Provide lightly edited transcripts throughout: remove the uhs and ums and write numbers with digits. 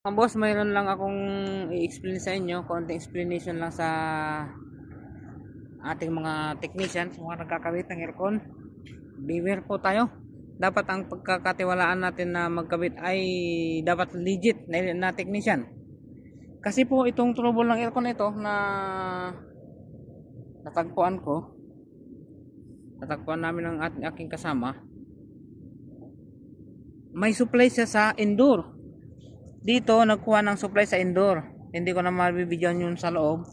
Boss, mayroon lang akong i-explain sa inyo, konting explanation lang sa ating mga technicians, mga nagkakabit ng aircon. Beware po tayo. Dapat ang pagkakatiwalaan natin na magkabit ay dapat legit na technician. Kasi po itong trouble ng aircon ito na natagpuan ko, natagpuan namin ng aking kasama, may supply siya sa indoor. Dito nagkuha ng supply sa indoor. Hindi ko na mabibigyan yun sa loob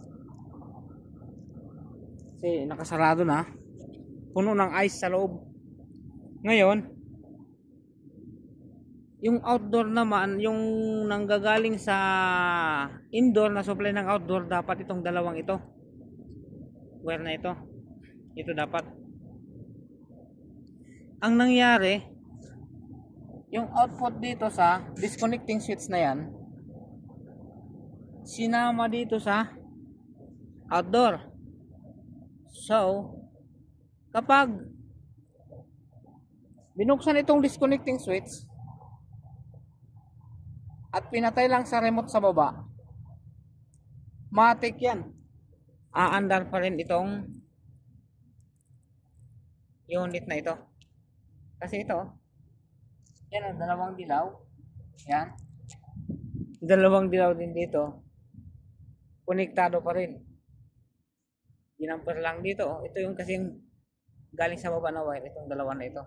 kasi nakasarado na, puno ng ice sa loob. Ngayon yung outdoor naman, yung nanggagaling sa indoor na supply ng outdoor, dapat itong dalawang ito, wire na ito dapat. Ang nangyari, yung output dito sa disconnecting switch na yan sinama dito sa outdoor. So kapag binuksan itong disconnecting switch at pinatay lang sa remote sa baba, matik yan, aandar pa rin itong unit na ito. Kasi ito, yan ang dalawang dilaw, yan, dalawang dilaw din dito, konektado pa rin. Ginamper lang dito, ito yung kasing galing sa baba na wire, itong dalawa na ito.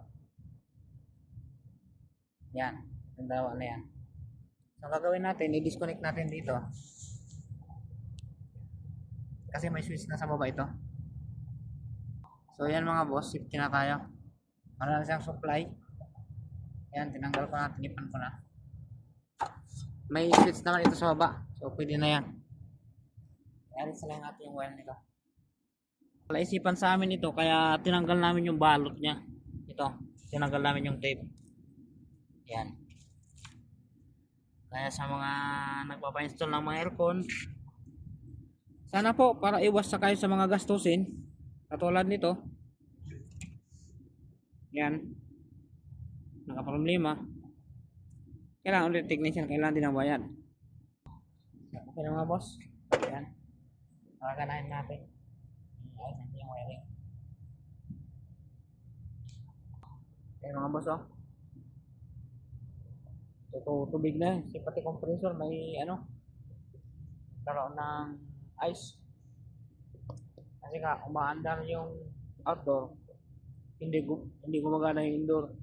Yan, yung dalawa na yan. So gagawin natin, i-disconnect natin dito. Kasi may switch na sa baba ito. So yan mga boss, safety na tayo. Wala na siyang supply. Yan, tinanggal ko na, tinipan ko na. May switch naman ito sa baba. So pwede na yan. Alis na lang natin yung wire nito. Naisipan sa amin ito, kaya tinanggal namin yung balot niya. Ito, tinanggal namin yung tape. Yan. Kaya sa mga nagpapa-install ng mga aircon, sana po para iwas sa kayo sa mga gastusin katulad nito. Yan, nakaproblema, kailangan ulit technician, kailangan din ang bayad. Okay na mga boss. Yan, makakanahin natin. Ayos natin yung wiring. Okay mga boss, oh, tubig na kasi pati compressor may karoon ng ice kasi umaandar yung outdoor, hindi gumagana yung indoor.